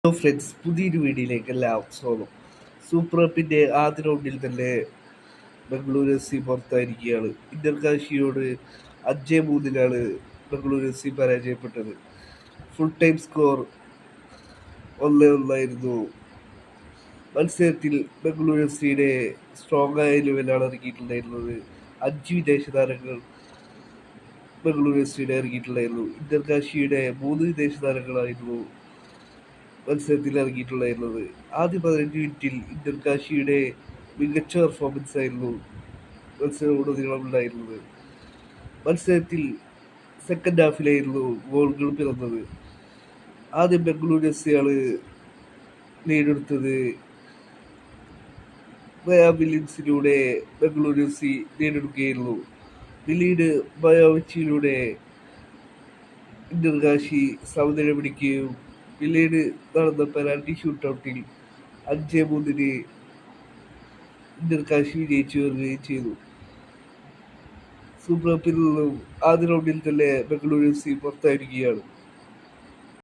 Hello friends, പുതിയൊരു വീഡിയോയിലേക്ക് എല്ലാവർക്കും സ്വാഗതം. സൂപ്പർ കപ്പിൻ്റെ ആദ്യ റൗണ്ടിൽ തന്നെ ബംഗളൂരു എഫ് സി പുറത്തായിരിക്കുകയാണ്. ഇന്റർ കാശിയോട് 5-3 ബംഗളൂരു എഫ് സി പരാജയപ്പെട്ടത്. ഫുൾ ടൈം സ്കോർ 1-1 ആയിരുന്നു. മത്സരത്തിൽ ബംഗളൂരു എഫ് സിയുടെ സ്ട്രോങ് ആയ ലെവലാണ് ഇറങ്ങിയിട്ടുണ്ടായിരുന്നത്. 5 വിദേശ താരങ്ങൾ ബംഗളൂരു എഫ് സിയുടെ ഇറങ്ങിയിട്ടുണ്ടായിരുന്നു. ഇന്റർ കാശിയുടെ 3 വിദേശ താരങ്ങളായിരുന്നു മത്സരത്തിൽ ഇറങ്ങിയിട്ടുണ്ടായിരുന്നത്. ആദ്യ 15 മിനിറ്റിൽ ഇന്റർ കാശിയുടെ മികച്ച പെർഫോമൻസ് ആയിരുന്നു മത്സരമുടനീളം ഉണ്ടായിരുന്നത്. മത്സരത്തിൽ സെക്കൻഡ് ഹാഫിലായിരുന്നു ഗോളുകൾ പിറന്നത്. ആദ്യം ബംഗളൂരു എഫ് സി ആണ് ലീഡെടുത്തത്. വില്യംസിലൂടെ ബംഗളൂരു എഫ് സി ലീഡെടുക്കുകയായിരുന്നു. പിന്നീട് ബയോവിച്ചിലൂടെ ഇന്റർ കാശി സമനില പിടിക്കുകയും പിന്നീട് നടന്ന പെനാൽറ്റി ഷൂട്ടൗട്ടിൽ 5-3 ഇന്റർ കാശി വിജയിച്ചു വരികയും ചെയ്തു. സൂപ്പർ കപ്പിൽ നിന്നും ആദ്യ റൗണ്ടിൽ തന്നെ ബംഗളൂരു എഫ് സി പുറത്തായിരിക്കുകയാണ്.